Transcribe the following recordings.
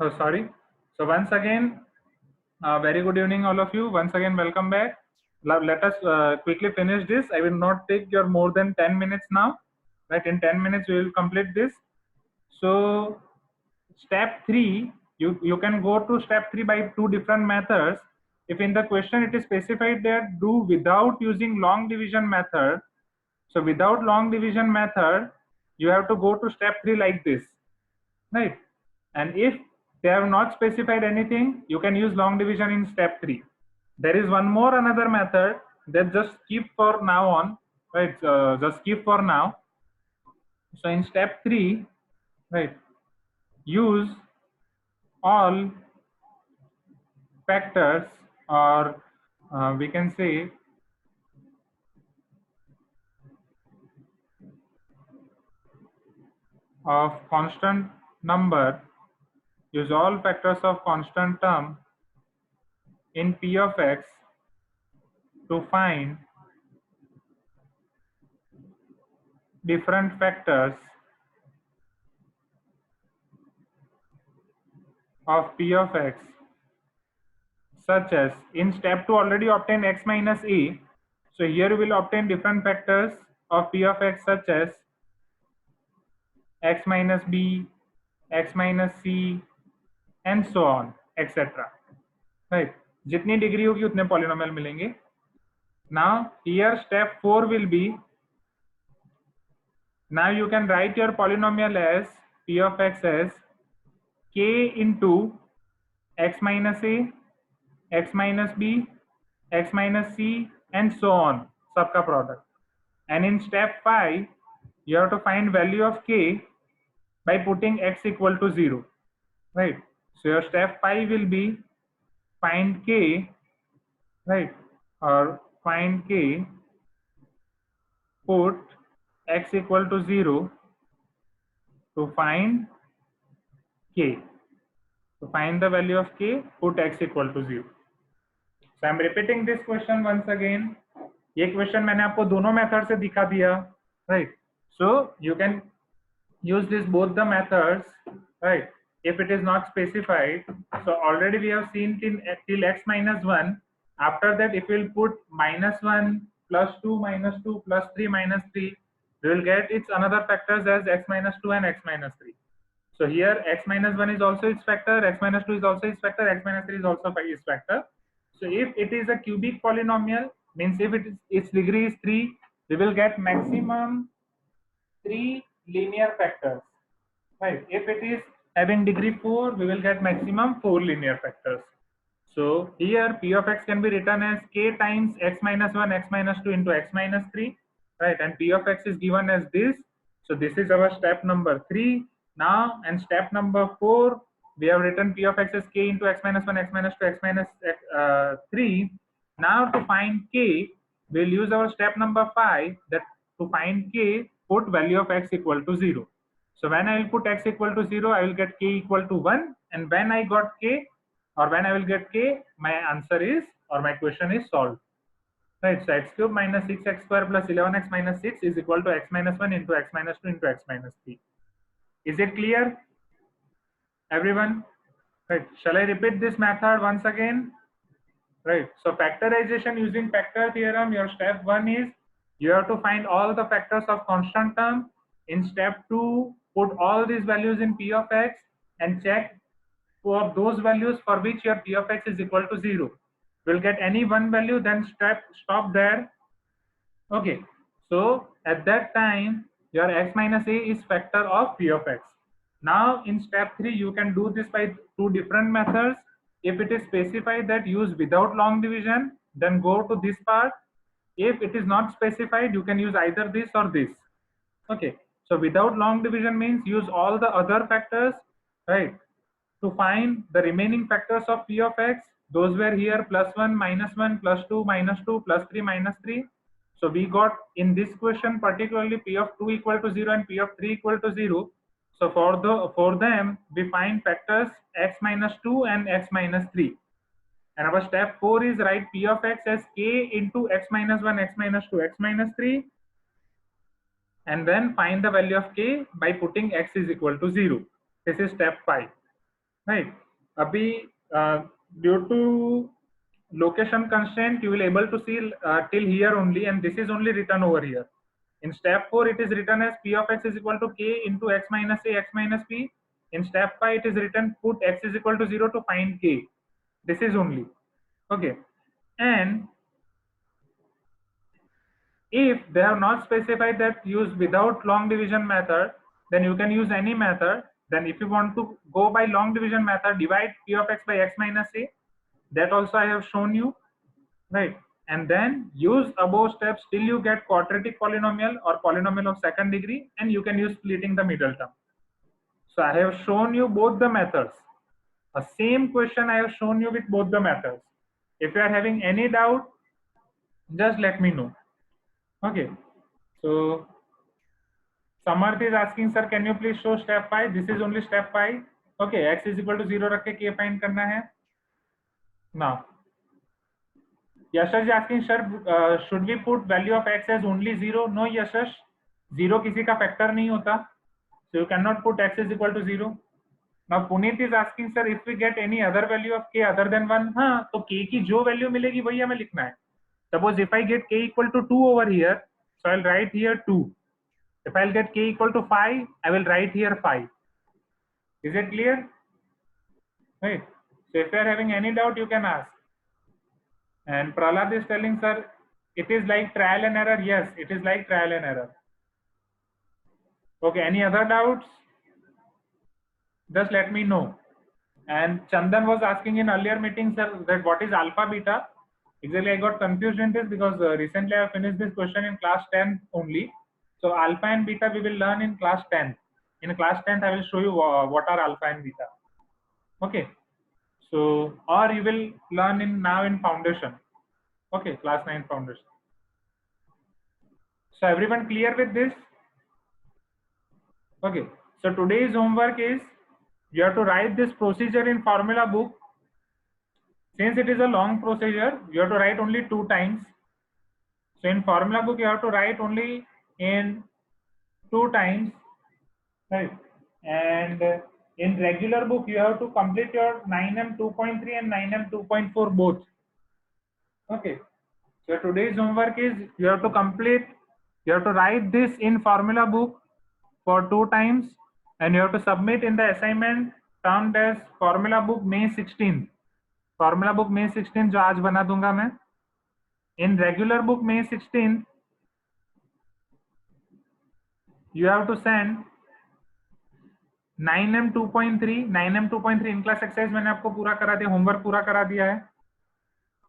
Oh, sorry. So once again, very good evening, all of you. Once again, welcome back. Let us quickly finish this. I will not take your more than 10 minutes now. Right, in 10 minutes we will complete this. So step 3, you can go to step 3 by two different methods. If in the question it is specified that do without using long division method, so without long division method, you have to go to step 3 like this, right? And if they have not specified anything, you can use long division in step 3. There is one more another method that just keep for now on, right? Just keep for now. So in step 3, right, use all factors, or we can say of constant number, use all factors of constant term in P of x to find different factors of P of x, such as in step 2 already obtained x minus a. So here we will obtain different factors of P of x such as x minus b, x minus c, and so on, etc. Right? जितनी degree होगी उतने polynomial मिलेंगे. Now here step 4 will be, now you can write your polynomial as P of x as k into x minus a, x minus b, x minus c, and so on, सबका product. And in step 5, you have to find value of k by putting x equal to 0, right? So your step 5 will be find k, right, or find k, put x equal to 0 to find k. To find the value of k, put x equal to 0. So I am repeating this question once again. ये question मैंने आपको दोनों method से दिखा दिया, right? So you can use this both the methods, right? If it is not specified, so already we have seen till x minus 1. After that, if we'll put minus 1 plus 2 minus 2 plus 3 minus 3, we will get its another factors as x minus 2 and x minus 3. So here x minus 1 is also its factor, x minus 2 is also its factor, x minus 3 is also its factor. So if it is a cubic polynomial, means if its degree is 3, we will get maximum 3 linear factors, right? If it is having degree 4, we will get maximum 4 linear factors. So here P of x can be written as k times x minus 1, x minus 2 into x minus 3, right? And P of x is given as this. So this is our step number 3 now. And step number 4, we have written P of x as k into x minus 1, x minus 2, x minus 3. Now to find k, we'll use our step number 5, that to find k, put value of x equal to 0. So when I will put x equal to 0, I will get k equal to 1. And when I got k, or when I will get k, my answer is, or my question is solved. Right, so x cube minus 6x square plus 11x minus 6 is equal to x minus 1 into x minus 2 into x minus 3. Is it clear, everyone? Right, shall I repeat this method once again? Right, so factorization using factor theorem, your step 1 is you have to find all the factors of constant term. In step 2, put all these values in P of x and check for those values for which your P of x is equal to 0. We'll get any one value, then stop there. Okay, so at that time, your x minus a is factor of P of x. Now in step 3, you can do this by two different methods. If it is specified that use without long division, then go to this part. If it is not specified, you can use either this or this. Okay, so without long division means use all the other factors, right, to find the remaining factors of P of x. Those were here plus 1, minus 1, plus 2, minus 2, plus 3, minus 3. So we got in this question particularly P of 2 equal to 0 and P of 3 equal to 0. So for them, we find factors x minus 2 and x minus 3. And our step 4 is write P of x as k into x minus 1, x minus 2, x minus 3. And then find the value of k by putting x is equal to 0. This is step 5. right? Abhi due to location constraint, you will able to see till here only, and this is only written over here. In step 4, it is written as p of x is equal to k into x minus a x minus p. In step 5, it is written put x is equal to 0 to find k. This is only. Okay. And if they have not specified that use without long division method, then you can use any method. Then if you want to go by long division method, divide p of x by x minus a. That also I have shown you, right? And then use above steps till you get quadratic polynomial or polynomial of second degree, and you can use splitting the middle term. So I have shown you both the methods. A same question I have shown you with both the methods. If you are having any doubt, just let me know. Okay. So Samarth is asking, sir, can you please show step 5? This is only step 5. Okay, x is equal to 0 रख के k find करना है. Now, Yashash is asking, sir, should we put value of x as only 0? No, Yashash, 0 किसी का factor नहीं होता. So you cannot put x is equal to 0. Now Puneet is asking, sir, if we get any other value of k other than 1, हाँ, तो k की जो value मिलेगी वही हमें लिखना है. Suppose if I get k equal to 2 over here, so I'll write here 2. If I'll get k equal to 5, I will write here 5. Is it clear? Right. So if you are having any doubt, you can ask. And Prahlad is telling, sir, it is like trial and error. Yes, it is like trial and error. Okay, any other doubts? Just let me know. And Chandan was asking in earlier meeting, sir, that what is alpha beta? Exactly, I got confused in this because recently I finished this question in class 10 only. So alpha and beta we will learn in class 10. In class 10th, I will show you what are alpha and beta. Okay. So, or you will learn in now in foundation. Okay, class 9 foundation. So everyone clear with this? Okay. So today's homework is you have to write this procedure in formula book. Since it is a long procedure, you have to write only 2 times. So in formula book, you have to write only in 2 times, right? And in regular book, you have to complete your 9M 2.3 and 9M 2.4 both. Okay. So today's homework is you have to complete, you have to write this in formula book for 2 times, and you have to submit in the assignment termed as formula book May 16th. Formula book May 16th जो आज बना दूंगा मैं. In regular book May 16th, you have to send 9M 2.3, 9M 2.3 in class exercise मैंने आपको पूरा करा दिया, होमवर्क पूरा करा दिया है.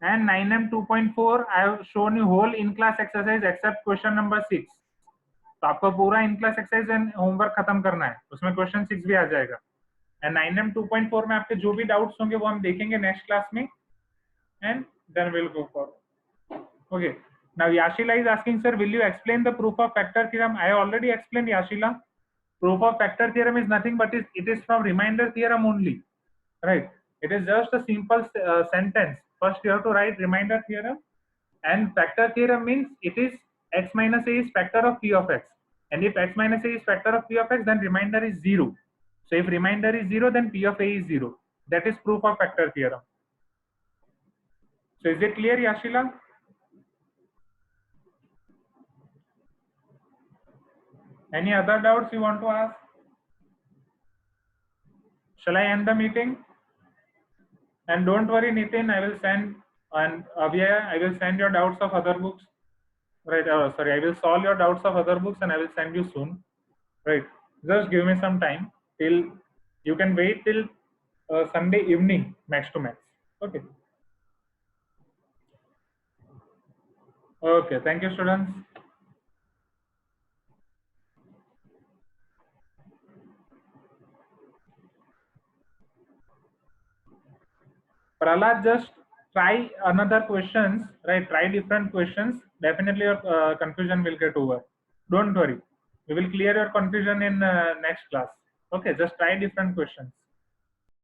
And 9M 2.4 I have shown you whole in class exercise except question number 6. तो आपको पूरा in class exercise and homework खत्म करना है, उसमें क्वेश्चन 6 भी आ जाएगा. एंड 9M 2.4 में आपके जो भी डाउट्स होंगे वो हम देखेंगे नेक्स्ट क्लास में, and then will go for. Okay. Now Yashila is asking, sir, will you explain the proof of factor theorem? I have already explained, Yashila. Proof of factor theorem is nothing but it is from remainder theorem only, right? It is just a simple sentence. First you have to write remainder theorem, and factor theorem means it is x minus a is factor of p of x, and if x minus a is factor of p of x, then remainder is 0. So if remainder is 0, then p of a is 0. That is proof of factor theorem. So is it clear, Yashila? Any other doubts you want to ask? Shall I end the meeting? And don't worry, Nitin, I will send, and Avya, I will send your doubts of other books. Right, sorry, I will solve your doubts of other books and I will send you soon. Right, just give me some time till, you can wait till Sunday evening, max to max. Okay. Okay, thank you, students. Prahlad, just try another questions, right? Try different questions. Definitely your confusion will get over. Don't worry. We will clear your confusion in next class. Okay, just try different questions.